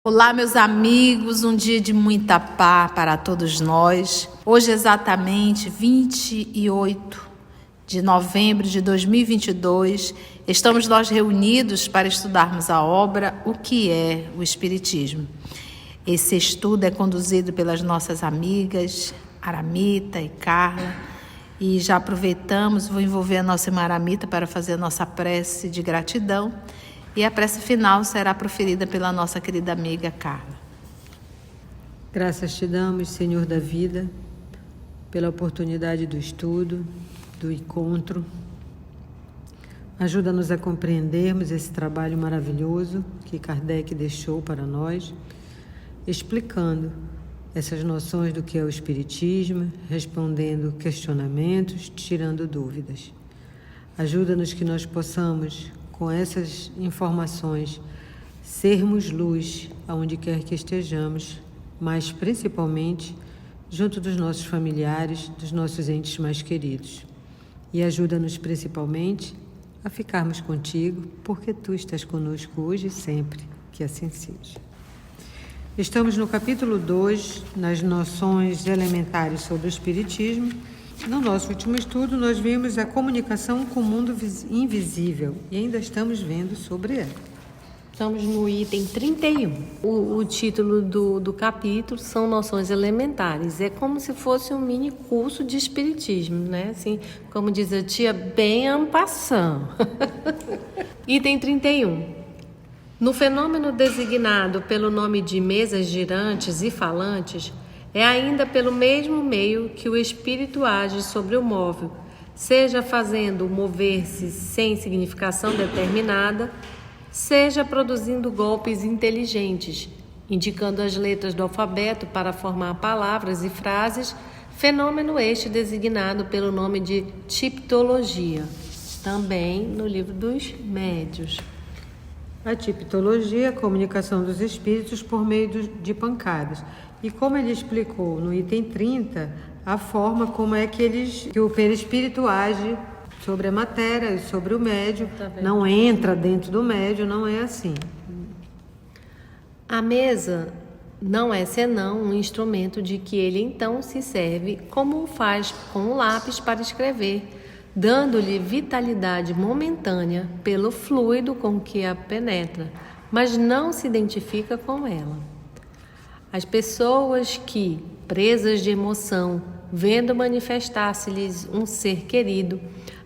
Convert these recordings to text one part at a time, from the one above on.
Olá, meus amigos, um dia de muita paz para todos nós. Hoje, exatamente 28 de novembro de 2022, estamos nós reunidos para estudarmos a obra O que é o Espiritismo. Esse estudo é conduzido pelas nossas amigas Aramita e Carla, e já aproveitamos, vou envolver a nossa irmã Aramita para fazer a nossa prece de gratidão. E a prece final será proferida pela nossa querida amiga Carla. Graças te damos, Senhor da vida, pela oportunidade do estudo, do encontro. Ajuda-nos a compreendermos esse trabalho maravilhoso que Kardec deixou para nós, explicando essas noções do que é o Espiritismo, respondendo questionamentos, tirando dúvidas. Ajuda-nos que nós possamos, com essas informações, sermos luz aonde quer que estejamos, mas principalmente junto dos nossos familiares, dos nossos entes mais queridos. E ajuda-nos principalmente a ficarmos contigo, porque tu estás conosco hoje e sempre, que assim seja. Estamos no capítulo 2, nas noções elementares sobre o Espiritismo. No nosso último estudo, nós vimos a comunicação com o mundo invisível e ainda estamos vendo sobre ela. Estamos no item 31. O título do capítulo são noções elementares. É como se fosse um mini curso de espiritismo, né? Assim, como diz a tia, bem en passant. Item 31. No fenômeno designado pelo nome de mesas girantes e falantes, é ainda pelo mesmo meio que o espírito age sobre o móvel, seja fazendo mover-se sem significação determinada, seja produzindo golpes inteligentes, indicando as letras do alfabeto para formar palavras e frases, fenômeno este designado pelo nome de tipologia, também no livro dos Médios. A tipologia é a comunicação dos espíritos por meio de pancadas. E como ele explicou no item 30, a forma como é que o perispírito age sobre a matéria e sobre o médio, não entra dentro do médio, não é assim. A mesa não é senão um instrumento de que ele então se serve como o faz com o lápis para escrever, dando-lhe vitalidade momentânea pelo fluido com que a penetra, mas não se identifica com ela. As pessoas que, presas de emoção, vendo manifestar-se-lhes um ser querido,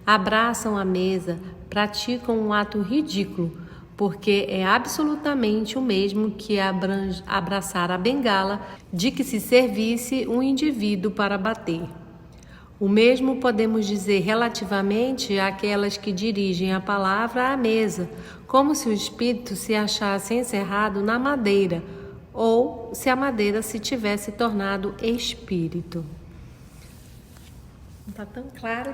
abraçam a mesa, praticam um ato ridículo, porque é absolutamente o mesmo que abraçar a bengala de que se servisse um indivíduo para bater. O mesmo podemos dizer relativamente àquelas que dirigem a palavra à mesa, como se o espírito se achasse encerrado na madeira, ou se a madeira se tivesse tornado espírito. Não está tão claro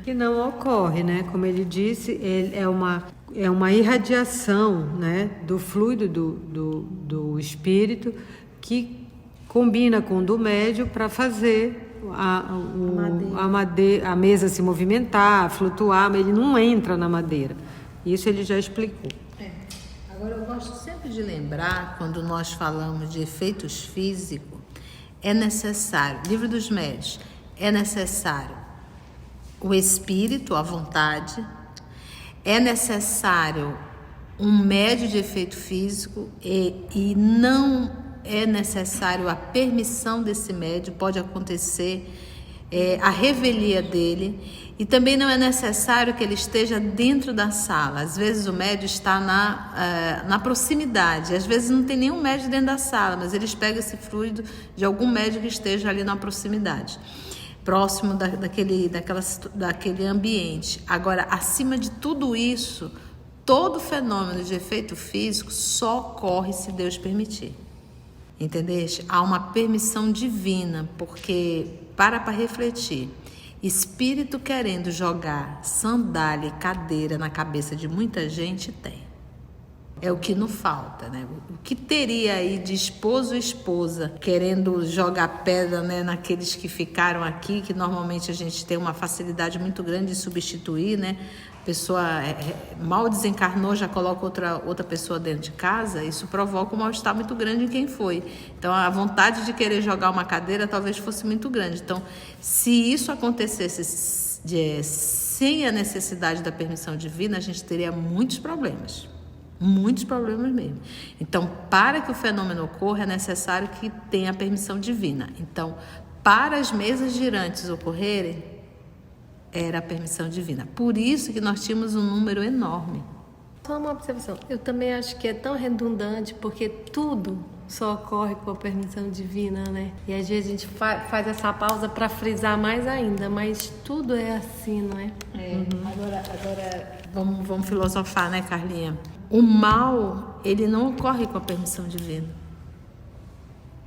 que não ocorre, né? Como ele disse, é uma irradiação, né, do fluido do espírito que combina com o do médio para fazer a mesa se movimentar, flutuar, mas ele não entra na madeira. Isso ele já explicou. Agora, eu gosto sempre de lembrar, quando nós falamos de efeitos físicos, é necessário, livro dos médios, é necessário o espírito, a vontade, é necessário um médio de efeito físico e não é necessário a permissão desse médio, pode acontecer a revelia dele, e também não é necessário que ele esteja dentro da sala. Às vezes o médio está na proximidade, às vezes não tem nenhum médio dentro da sala, mas eles pegam esse fluido de algum médio que esteja ali na proximidade, próximo daquele ambiente. Agora, acima de tudo isso, todo fenômeno de efeito físico só ocorre se Deus permitir. Entendeste? Há uma permissão divina, porque para refletir. Espírito querendo jogar sandália e cadeira na cabeça de muita gente tem. É o que não falta, né? O que teria aí de esposo e esposa querendo jogar pedra, né, naqueles que ficaram aqui, que normalmente a gente tem uma facilidade muito grande de substituir, né? A pessoa mal desencarnou, já coloca outra pessoa dentro de casa, isso provoca um mal-estar muito grande em quem foi. Então, a vontade de querer jogar uma cadeira talvez fosse muito grande. Então, se isso acontecesse sem a necessidade da permissão divina, a gente teria muitos problemas mesmo. Então, para que o fenômeno ocorra, é necessário que tenha a permissão divina. Então, para as mesas girantes ocorrerem, era a permissão divina. Por isso que nós tínhamos um número enorme. Só uma observação. Eu também acho que é tão redundante, porque tudo só ocorre com a permissão divina, né? E às vezes a gente faz essa pausa para frisar mais ainda, mas tudo é assim, não é? Agora vamos filosofar, né, Carlinha? O mal, ele não ocorre com a permissão divina.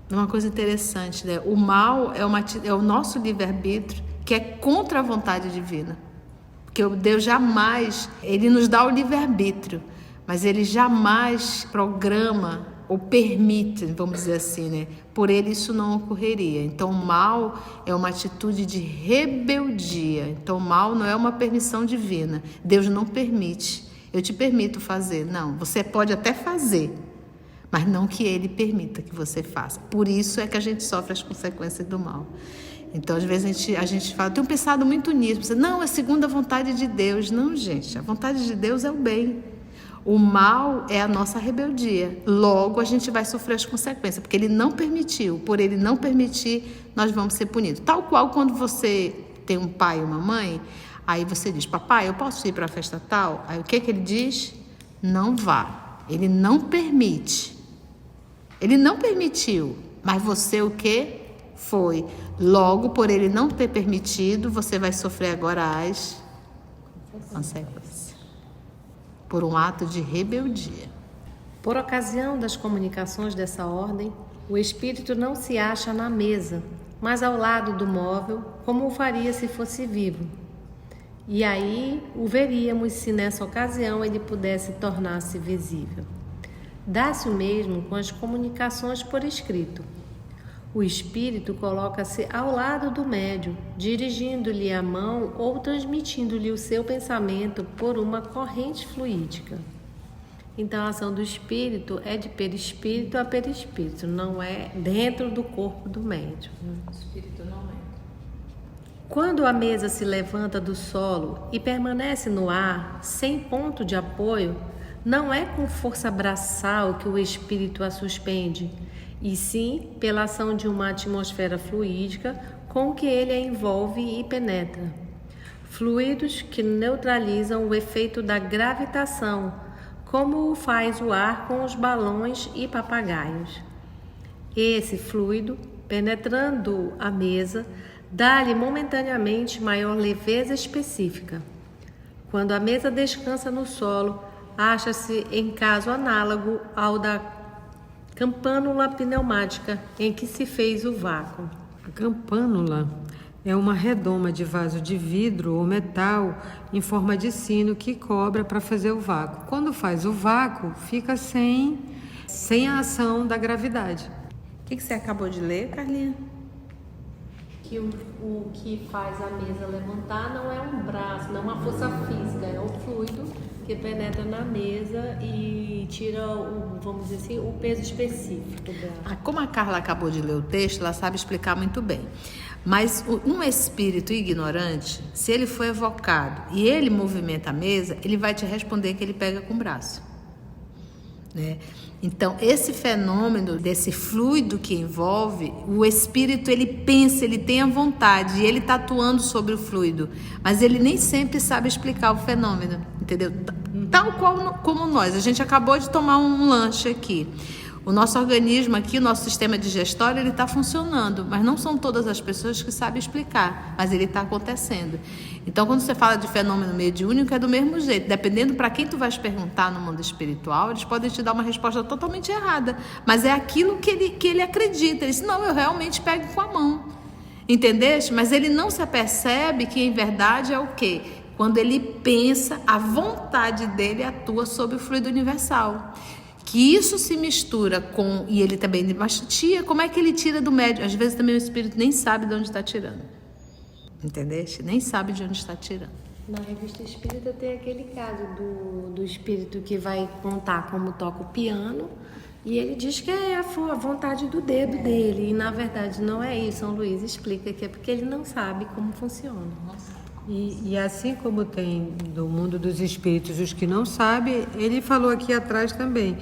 É uma coisa interessante, né? O mal é o nosso livre-arbítrio, que é contra a vontade divina. Porque Deus jamais, ele nos dá o livre-arbítrio, mas ele jamais programa ou permite, vamos dizer assim, né? Por ele isso não ocorreria. Então, o mal é uma atitude de rebeldia. Então, o mal não é uma permissão divina. Deus não permite. Eu te permito fazer. Não, você pode até fazer, mas não que ele permita que você faça. Por isso é que a gente sofre as consequências do mal. Então, às vezes a gente fala, tenho pensado muito nisso. Você, não, é segundo a vontade de Deus. Não, gente, a vontade de Deus é o bem. O mal é a nossa rebeldia. Logo, a gente vai sofrer as consequências, porque ele não permitiu. Por ele não permitir, nós vamos ser punidos. Tal qual quando você tem um pai e uma mãe, aí você diz, papai, eu posso ir para a festa tal? Aí o que ele diz? Não vá. Ele não permite. Ele não permitiu. Mas você o quê? Foi. Logo, por ele não ter permitido, você vai sofrer agora as consequências. Por um ato de rebeldia. Por ocasião das comunicações dessa ordem, o espírito não se acha na mesa, mas ao lado do móvel, como o faria se fosse vivo. E aí o veríamos se nessa ocasião ele pudesse tornar-se visível. Dá-se o mesmo com as comunicações por escrito. O espírito coloca-se ao lado do médium, dirigindo-lhe a mão ou transmitindo-lhe o seu pensamento por uma corrente fluídica. Então, a ação do espírito é de perispírito a perispírito, não é dentro do corpo do médium. O espírito não é. Quando a mesa se levanta do solo e permanece no ar, sem ponto de apoio, não é com força braçal que o espírito a suspende, e sim pela ação de uma atmosfera fluídica com que ele a envolve e penetra. Fluidos que neutralizam o efeito da gravitação, como o faz o ar com os balões e papagaios. Esse fluido, penetrando a mesa, dá-lhe momentaneamente maior leveza específica. Quando a mesa descansa no solo, acha-se em caso análogo ao da campânula pneumática em que se fez o vácuo. A campânula é uma redoma de vaso de vidro ou metal em forma de sino que cobra para fazer o vácuo. Quando faz o vácuo, fica sem a ação da gravidade. O que você acabou de ler, Carlinha? Que o que faz a mesa levantar não é um braço, não é uma força física, é um fluido que penetra na mesa e tira, vamos dizer assim, o peso específico dela. Como a Carla acabou de ler o texto, ela sabe explicar muito bem. Mas um espírito ignorante, se ele for evocado e ele movimenta a mesa, ele vai te responder que ele pega com o braço, né? Então, esse fenômeno desse fluido que envolve, o espírito, ele pensa, ele tem a vontade, e ele está atuando sobre o fluido, mas ele nem sempre sabe explicar o fenômeno, entendeu? Tal qual como nós, a gente acabou de tomar um lanche aqui. O nosso organismo aqui, o nosso sistema digestório, ele está funcionando, mas não são todas as pessoas que sabem explicar, mas ele está acontecendo. Então, quando você fala de fenômeno mediúnico, é do mesmo jeito. Dependendo para quem tu vais perguntar no mundo espiritual, eles podem te dar uma resposta totalmente errada, mas é aquilo que ele acredita. Ele diz, não, eu realmente pego com a mão, entendeste? Mas ele não se apercebe que, em verdade, é o quê? Quando ele pensa, a vontade dele atua sobre o fluido universal. Que isso se mistura com... E ele também tia, como é que ele tira do médium? Às vezes também o espírito nem sabe de onde está tirando. Entendeste? Nem sabe de onde está tirando. Na revista espírita tem aquele caso do espírito que vai contar como toca o piano e ele diz que é a vontade do dedo dele. E na verdade não é isso. São Luís explica que é porque ele não sabe como funciona. E assim como tem do mundo dos espíritos os que não sabem, ele falou aqui atrás também.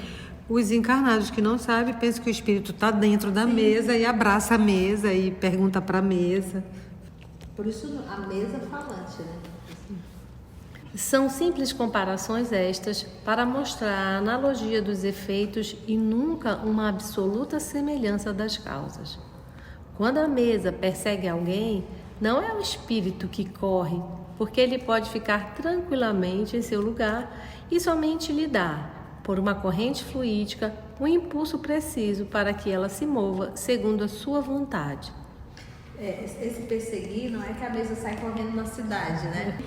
Os encarnados que não sabem pensam que o espírito está dentro da mesa e abraça a mesa e pergunta para a mesa. Por isso a mesa falante, né? São simples comparações estas para mostrar a analogia dos efeitos e nunca uma absoluta semelhança das causas. Quando a mesa persegue alguém, não é o espírito que corre, porque ele pode ficar tranquilamente em seu lugar e somente lhe dar, por uma corrente fluídica, o impulso preciso para que ela se mova segundo a sua vontade. Esse perseguir não é que a mesa sai correndo na cidade, né?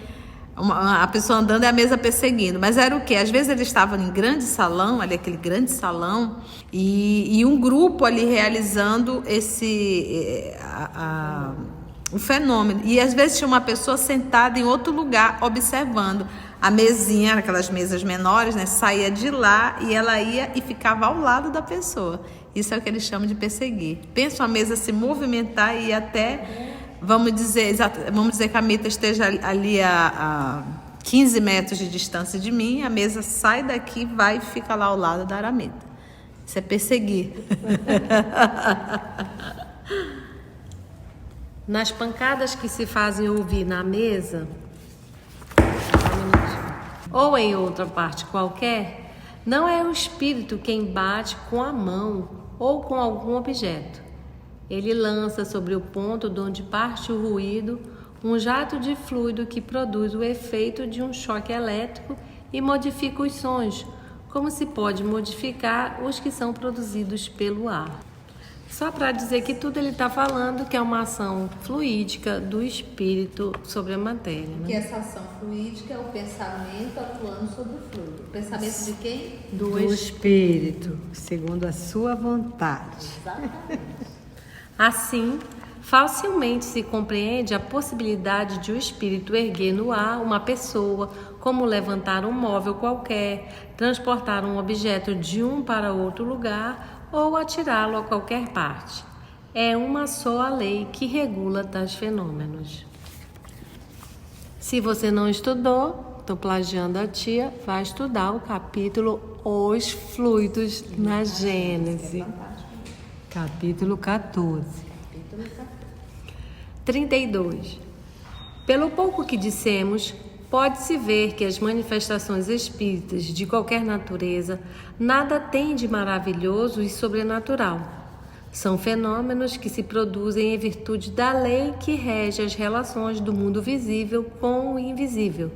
A pessoa andando é a mesa perseguindo, mas era o quê? Às vezes eles estavam em grande salão, ali aquele grande salão, e um grupo ali realizando o fenômeno. E às vezes tinha uma pessoa sentada em outro lugar, observando. A mesinha, aquelas mesas menores, né? Saía de lá e ela ia e ficava ao lado da pessoa. Isso é o que eles chamam de perseguir. Pensa a mesa se movimentar e ir até... Vamos dizer que a Mita esteja ali a 15 metros de distância de mim, a mesa sai daqui, vai e fica lá ao lado da Aramita. Isso é perseguir. Nas pancadas que se fazem ouvir na mesa, ou em outra parte qualquer, não é o espírito quem bate com a mão ou com algum objeto. Ele lança sobre o ponto de onde parte o ruído um jato de fluido que produz o efeito de um choque elétrico e modifica os sons, como se pode modificar os que são produzidos pelo ar. Só para dizer que tudo ele está falando que é uma ação fluídica do espírito sobre a matéria. Né? Que essa ação fluídica é o pensamento atuando sobre o fluido. O pensamento de quem? Do espírito, segundo a sua vontade. Exatamente. Assim, facilmente se compreende a possibilidade de o espírito erguer no ar uma pessoa, como levantar um móvel qualquer, transportar um objeto de um para outro lugar ou atirá-lo a qualquer parte. É uma só a lei que regula tais fenômenos. Se você não estudou, estou plagiando a tia, vai estudar o capítulo Os Fluidos na Gênese. Capítulo 14. 32. Pelo pouco que dissemos, pode-se ver que as manifestações espíritas de qualquer natureza nada têm de maravilhoso e sobrenatural. São fenômenos que se produzem em virtude da lei que rege as relações do mundo visível com o invisível.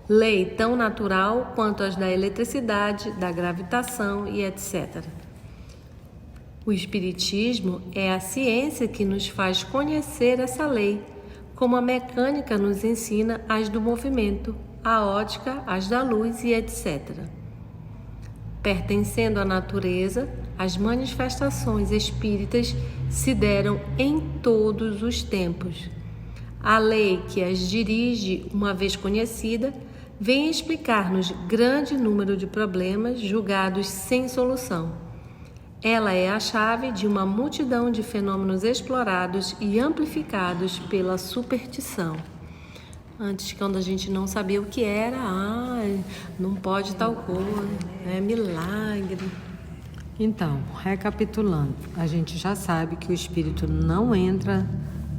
Lei tão natural quanto as da eletricidade, da gravitação e etc. O Espiritismo é a ciência que nos faz conhecer essa lei, como a mecânica nos ensina as do movimento, a ótica, as da luz e etc. Pertencendo à natureza, as manifestações espíritas se deram em todos os tempos. A lei que as dirige, uma vez conhecida, vem explicar-nos grande número de problemas julgados sem solução. Ela é a chave de uma multidão de fenômenos explorados e amplificados pela superstição. Antes, quando a gente não sabia o que era, não pode tal coisa, é milagre. Então, recapitulando, a gente já sabe que o espírito não entra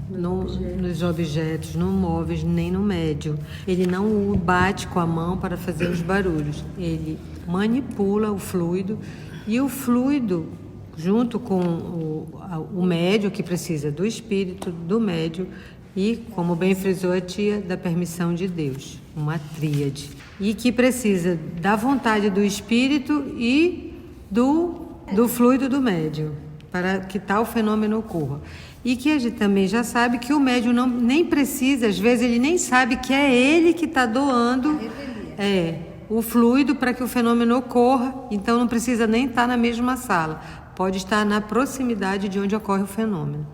nos objetos, no móveis, nem no médium. Ele não o bate com a mão para fazer os barulhos. Ele manipula o fluido e o fluido, junto com o médium, que precisa do espírito, do médium e, como bem frisou a tia, da permissão de Deus, uma tríade. E que precisa da vontade do espírito e do fluido do médium, para que tal fenômeno ocorra. E que a gente também já sabe que o médium nem precisa, às vezes ele nem sabe que é ele que está doando o fluido para que o fenômeno ocorra, então não precisa nem estar na mesma sala, pode estar na proximidade de onde ocorre o fenômeno.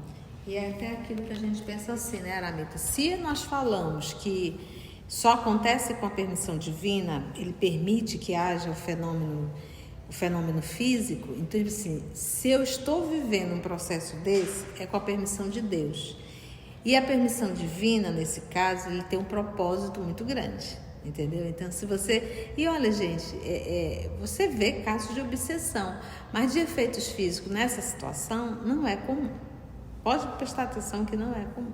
E é até aquilo que a gente pensa assim, né, Aramita? Se nós falamos que só acontece com a permissão divina, ele permite que haja o fenômeno físico, então assim, se eu estou vivendo um processo desse, é com a permissão de Deus. E a permissão divina, nesse caso, ele tem um propósito muito grande, entendeu? Então, se você... E olha, gente, você vê casos de obsessão, mas de efeitos físicos nessa situação não é comum. Pode prestar atenção que não é comum.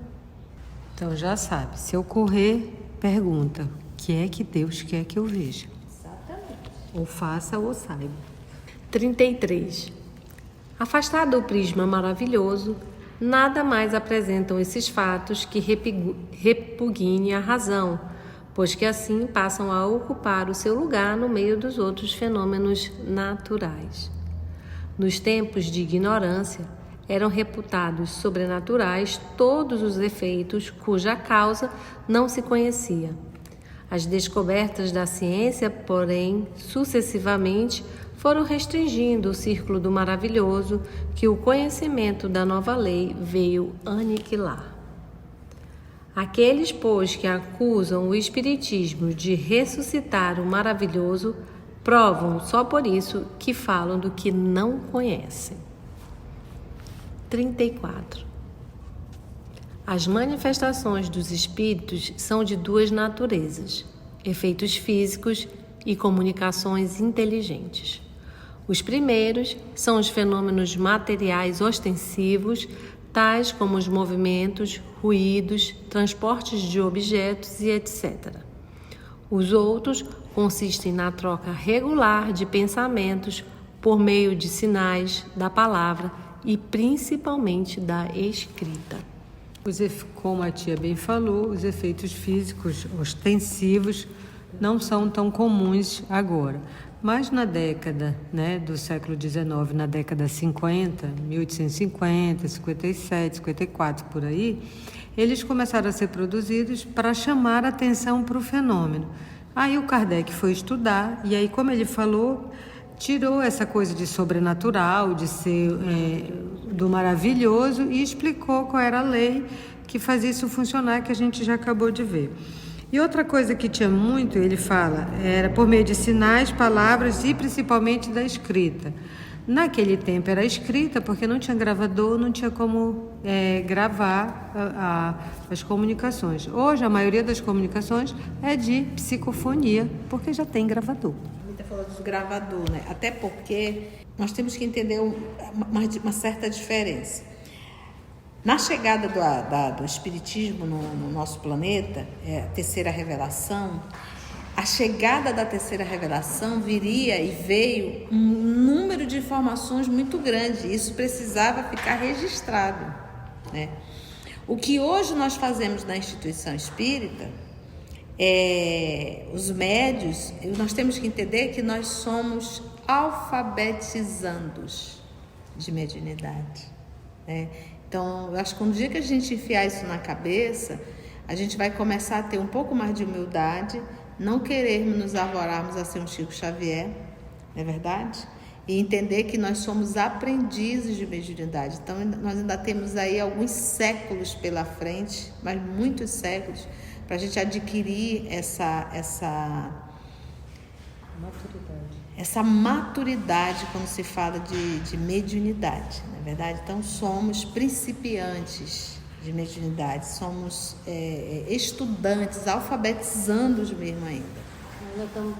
Então já sabe, se ocorrer, pergunta, o que é que Deus quer que eu veja? Exatamente. Ou faça ou saiba. 33. Afastado do prisma maravilhoso, nada mais apresentam esses fatos que repugnem a razão, pois que assim passam a ocupar o seu lugar no meio dos outros fenômenos naturais. Nos tempos de ignorância, eram reputados sobrenaturais todos os efeitos cuja causa não se conhecia. As descobertas da ciência, porém, sucessivamente foram restringindo o círculo do maravilhoso que o conhecimento da nova lei veio aniquilar. Aqueles, pois, que acusam o Espiritismo de ressuscitar o maravilhoso, provam só por isso que falam do que não conhecem. 34. As manifestações dos espíritos são de duas naturezas: efeitos físicos e comunicações inteligentes. Os primeiros são os fenômenos materiais ostensivos, tais como os movimentos, ruídos, transportes de objetos e etc. Os outros consistem na troca regular de pensamentos por meio de sinais, da palavra e principalmente da escrita. Como a tia bem falou, os efeitos físicos ostensivos não são tão comuns agora. Mas na década do século XIX, na década 50, 1850, 57, 54, por aí, eles começaram a ser produzidos para chamar a atenção para o fenômeno. Aí o Kardec foi estudar e aí, como ele falou, tirou essa coisa de sobrenatural, de ser do maravilhoso e explicou qual era a lei que fazia isso funcionar, que a gente já acabou de ver. E outra coisa que tinha muito, ele fala, era por meio de sinais, palavras e principalmente da escrita. Naquele tempo era escrita porque não tinha gravador, não tinha como gravar as comunicações. Hoje a maioria das comunicações é de psicofonia, porque já tem gravador. Falou dos gravadores, né? Até porque nós temos que entender uma certa diferença. Na chegada do Espiritismo no nosso planeta, a terceira revelação, a chegada da terceira revelação viria e veio um número de informações muito grande. Isso precisava ficar registrado, né? O que hoje nós fazemos na instituição espírita, os médios, nós temos que entender que nós somos alfabetizandos de mediunidade, né? Então, eu acho que um dia que a gente enfiar isso na cabeça, a gente vai começar a ter um pouco mais de humildade, não querermos nos arvorarmos a ser um Chico Xavier, não é verdade? E entender que nós somos aprendizes de mediunidade. Então, nós ainda temos aí alguns séculos pela frente, mas muitos séculos, para a gente adquirir essa maturidade quando se fala de mediunidade, não é verdade? Então, somos principiantes de mediunidade, somos estudantes, alfabetizando-os mesmo ainda. Nós estamos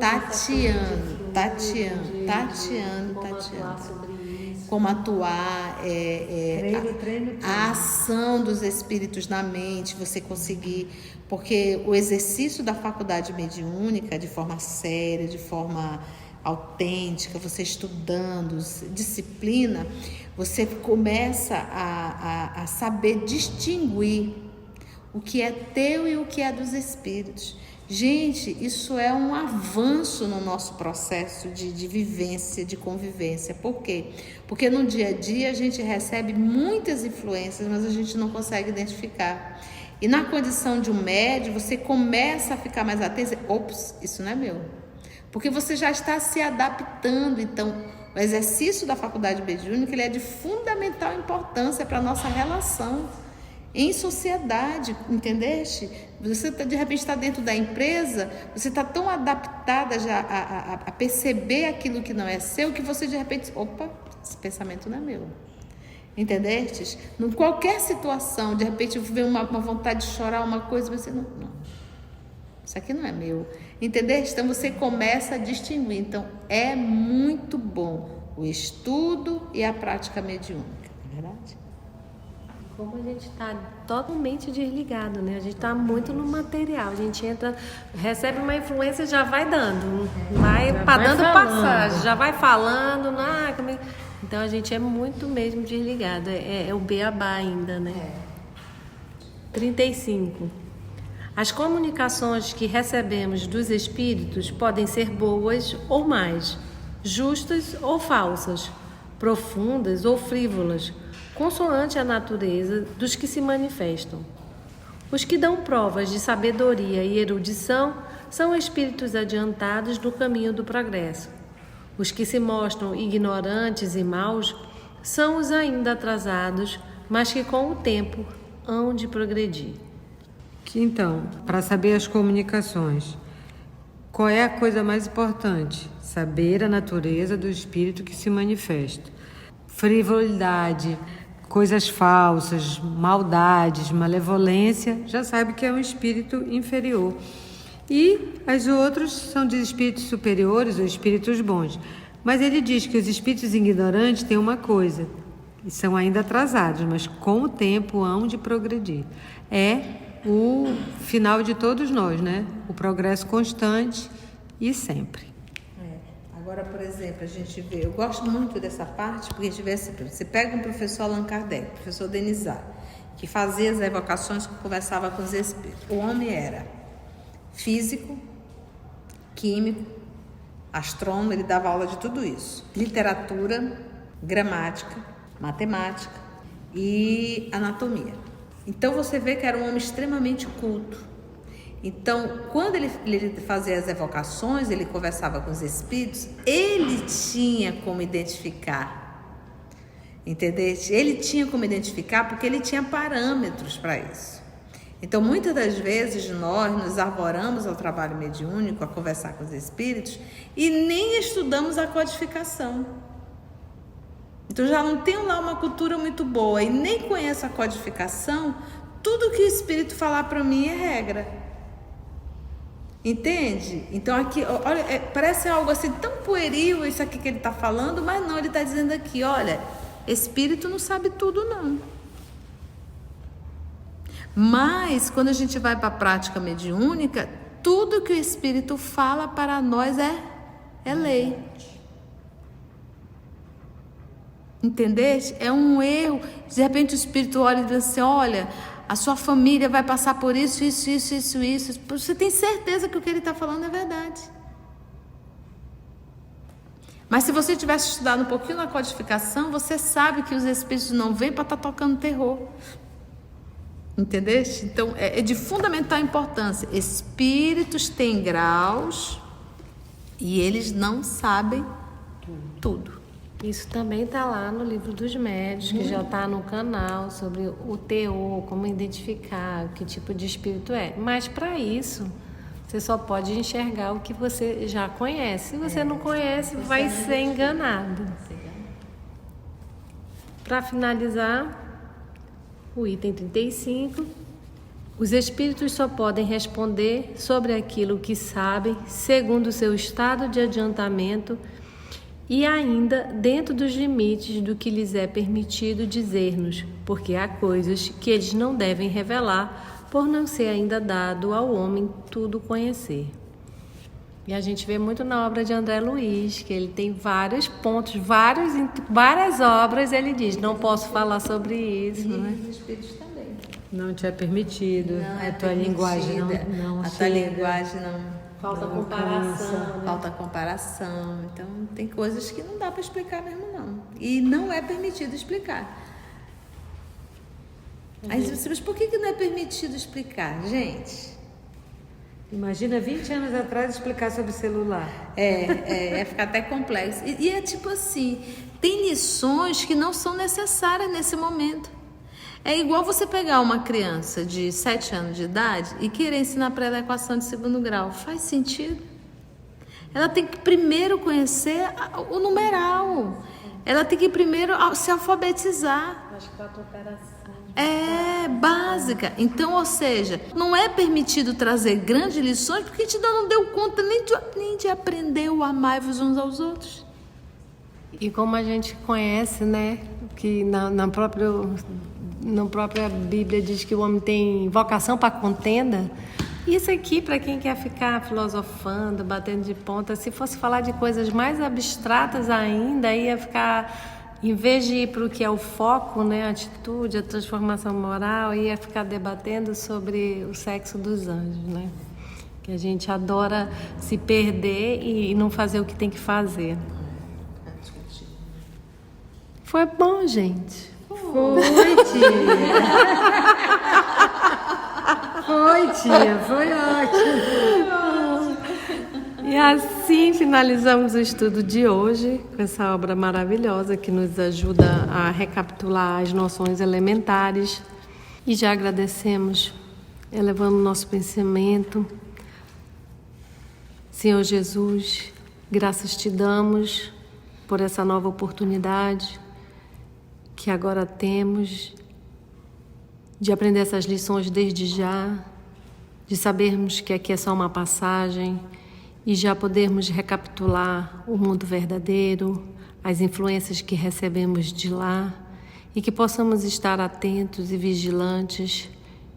tateando. Como atuar, treino. A ação dos espíritos na mente, você conseguir, porque o exercício da faculdade mediúnica de forma séria, de forma autêntica, você estudando, disciplina, você começa a saber distinguir o que é teu e o que é dos espíritos. Gente, isso é um avanço no nosso processo de vivência, de convivência. Por quê? Porque no dia a dia a gente recebe muitas influências, mas a gente não consegue identificar. E na condição de um médium, você começa a ficar mais atento. Ops, isso não é meu. Porque você já está se adaptando. Então, o exercício da faculdade mediúnica, ele é de fundamental importância para a nossa relação em sociedade, entendeste? Você de repente está dentro da empresa, você está tão adaptada já a perceber aquilo que não é seu, que você de repente, opa, esse pensamento não é meu. Entendeste? Em qualquer situação, de repente vem uma vontade de chorar, uma coisa, você não, isso aqui não é meu. Entendeste? Então você começa a distinguir. Então é muito bom o estudo e a prática mediúnica, não é verdade? Como a gente está totalmente desligado, né? A gente está muito no material. A gente entra, recebe uma influência e já vai dando, vai dando passagem, já vai falando. Então a gente é muito mesmo desligado. É o beabá ainda, né? 35. As comunicações que recebemos dos espíritos podem ser boas ou más, justas ou falsas, profundas ou frívolas, consoante a natureza dos que se manifestam. Os que dão provas de sabedoria e erudição são espíritos adiantados no caminho do progresso. Os que se mostram ignorantes e maus são os ainda atrasados, mas que com o tempo hão de progredir. Então, para saber as comunicações, qual é a coisa mais importante? Saber a natureza do espírito que se manifesta. Frivolidade, coisas falsas, maldades, malevolência, já sabe que é um espírito inferior. E os outros são de espíritos superiores ou espíritos bons. Mas ele diz que os espíritos ignorantes têm uma coisa, e são ainda atrasados, mas com o tempo hão de progredir. É o final de todos nós, né? O progresso constante e sempre. Agora, por exemplo, a gente vê, eu gosto muito dessa parte, porque a gente vê assim, você pega um professor Allan Kardec, professor Denisard, que fazia as evocações, que conversava com os espíritos. O homem era físico, químico, astrônomo, ele dava aula de tudo isso. Literatura, gramática, matemática e anatomia. Então você vê que era um homem extremamente culto. Então, quando ele fazia as evocações, ele conversava com os espíritos, ele tinha como identificar, entendeste? Ele tinha como identificar porque ele tinha parâmetros para isso. Então, muitas das vezes nós nos arvoramos ao trabalho mediúnico, a conversar com os espíritos, e nem estudamos a codificação. Então, já não tenho lá uma cultura muito boa e nem conheço a codificação, tudo que o espírito falar para mim é regra. Entende? Então aqui, olha, parece algo assim tão pueril isso aqui que ele está falando, mas não, ele está dizendo aqui, olha, espírito não sabe tudo não. Mas quando a gente vai para a prática mediúnica, tudo que o espírito fala para nós é lei. Entendeste? É um erro. De repente o espírito olha e diz assim, olha, a sua família vai passar por isso. Você tem certeza que o que ele está falando é verdade. Mas se você tivesse estudado um pouquinho na codificação, você sabe que os espíritos não vêm para estar tocando terror. Entendeste? Então, é de fundamental importância. Espíritos têm graus e eles não sabem tudo. Isso também está lá no livro dos médios, que já está no canal, sobre o teor, como identificar, que tipo de espírito é. Mas para isso, você só pode enxergar o que você já conhece. Se você não conhece, vai ser enganado. Para finalizar, o item 35, os espíritos só podem responder sobre aquilo que sabem, segundo o seu estado de adiantamento, e ainda dentro dos limites do que lhes é permitido dizer-nos, porque há coisas que eles não devem revelar, por não ser ainda dado ao homem tudo conhecer. E a gente vê muito na obra de André Luiz, que ele tem vários pontos, várias obras, ele diz, não posso falar sobre isso. E né? os espíritos também. Não te é permitido. Não é a tua permitida. linguagem não a tua chega. linguagem não. Falta Não comparação. Né? Falta comparação. Então, tem coisas que não dá para explicar mesmo, não. E não é permitido explicar. Aí você, mas por que não é permitido explicar? Gente, Imagina 20 anos atrás explicar sobre celular. ia ficar até complexo. E é tipo assim, tem lições que não são necessárias nesse momento. É igual você pegar uma criança de 7 anos de idade e querer ensinar para ela a equação de segundo grau. Faz sentido? Ela tem que primeiro conhecer o numeral. Ela tem que primeiro se alfabetizar. As 4 operações. É básica. Então, ou seja, não é permitido trazer grandes lições porque a gente ainda não deu conta nem de aprender o amar-vos uns aos outros. E como a gente conhece, né, que na própria Bíblia diz que o homem tem vocação para contenda, isso aqui, para quem quer ficar filosofando, batendo de ponta, se fosse falar de coisas mais abstratas ainda, ia ficar, em vez de ir para o que é o foco, né, a atitude, a transformação moral, ia ficar debatendo sobre o sexo dos anjos, né? Que a gente adora se perder e não fazer o que tem que fazer. Foi bom, gente. Foi, tia. Foi, tia. Foi ótimo. E assim finalizamos o estudo de hoje, com essa obra maravilhosa que nos ajuda a recapitular as noções elementares. E já agradecemos, elevando nosso pensamento. Senhor Jesus, graças te damos por essa nova oportunidade que agora temos de aprender essas lições desde já, de sabermos que aqui é só uma passagem e já podermos recapitular o mundo verdadeiro, as influências que recebemos de lá e que possamos estar atentos e vigilantes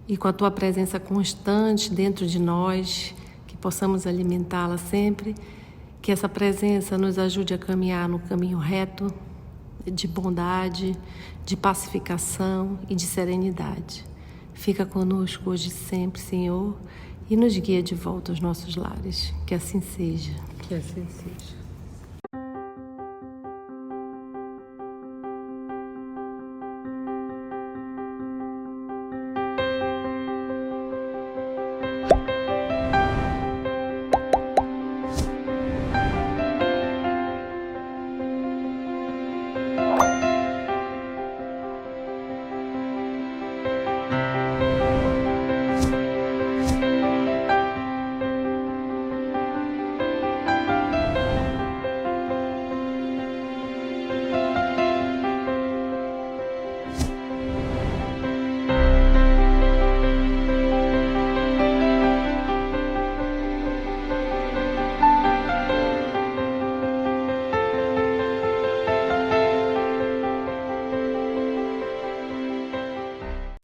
e com a tua presença constante dentro de nós, que possamos alimentá-la sempre, que essa presença nos ajude a caminhar no caminho reto, de bondade, de pacificação e de serenidade. Fica conosco hoje e sempre, Senhor, e nos guia de volta aos nossos lares. Que assim seja. Que assim seja.